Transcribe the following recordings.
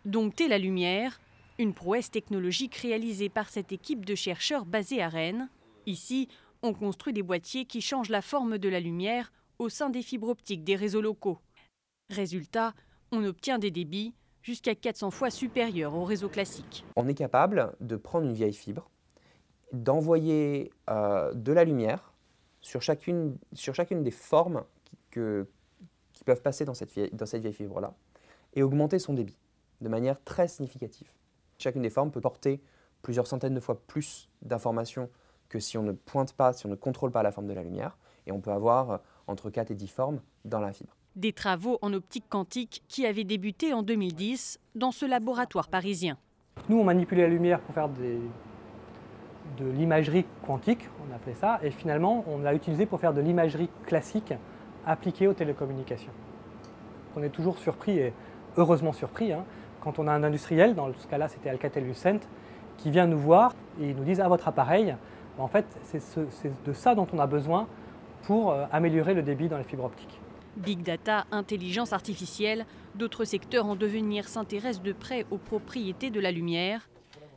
Dompter la lumière, une prouesse technologique réalisée par cette équipe de chercheurs basée à Rennes. Ici, on construit des boîtiers qui changent la forme de la lumière au sein des fibres optiques des réseaux locaux. Résultat, on obtient des débits jusqu'à 400 fois supérieurs au réseau classique. On est capable de prendre une vieille fibre, d'envoyer de la lumière sur chacune des formes qui peuvent passer dans cette vieille fibre-là et augmenter son débit de manière très significative. Chacune des formes peut porter plusieurs centaines de fois plus d'informations que si on ne pointe pas, si on ne contrôle pas la forme de la lumière, et on peut avoir entre 4 et 10 formes dans la fibre. Des travaux en optique quantique qui avaient débuté en 2010 dans ce laboratoire parisien. Nous, on manipulait la lumière pour faire de l'imagerie quantique, on appelait ça, et finalement, on l'a utilisé pour faire de l'imagerie classique appliquée aux télécommunications. On est toujours surpris, et heureusement surpris, quand on a un industriel, dans ce cas-là c'était Alcatel-Lucent, qui vient nous voir et ils nous disent « Ah, votre appareil, en fait, c'est de ça dont on a besoin pour améliorer le débit dans les fibres optiques. » Big data, intelligence artificielle, d'autres secteurs en devenir s'intéressent de près aux propriétés de la lumière.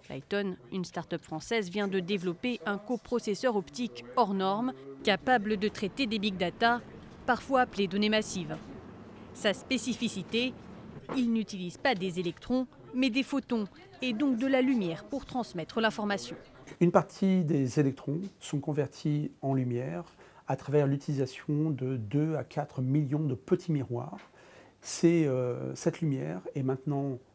Lighton, une start-up française, vient de développer un coprocesseur optique hors norme, capable de traiter des big data, parfois appelées données massives. Sa spécificité, il n'utilise pas des électrons, mais des photons, et donc de la lumière pour transmettre l'information. Une partie des électrons sont convertis en lumière à travers l'utilisation de 2 à 4 millions de petits miroirs. Cette lumière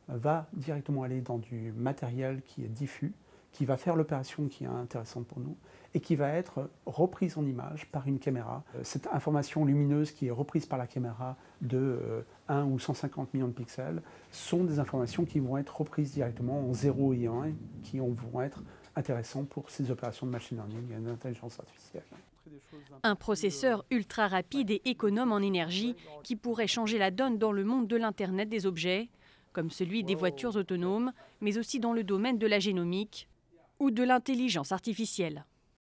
va directement aller dans du matériel qui est diffus, qui va faire l'opération qui est intéressante pour nous et qui va être reprise en image par une caméra. Cette information lumineuse qui est reprise par la caméra de 1 ou 150 millions de pixels sont des informations qui vont être reprises directement en 0 et 1 et qui vont être intéressantes pour ces opérations de machine learning et d'intelligence artificielle. Un processeur ultra rapide et économe en énergie qui pourrait changer la donne dans le monde de l'Internet des objets, comme celui des voitures autonomes, mais aussi dans le domaine de la génomique ou de l'intelligence artificielle.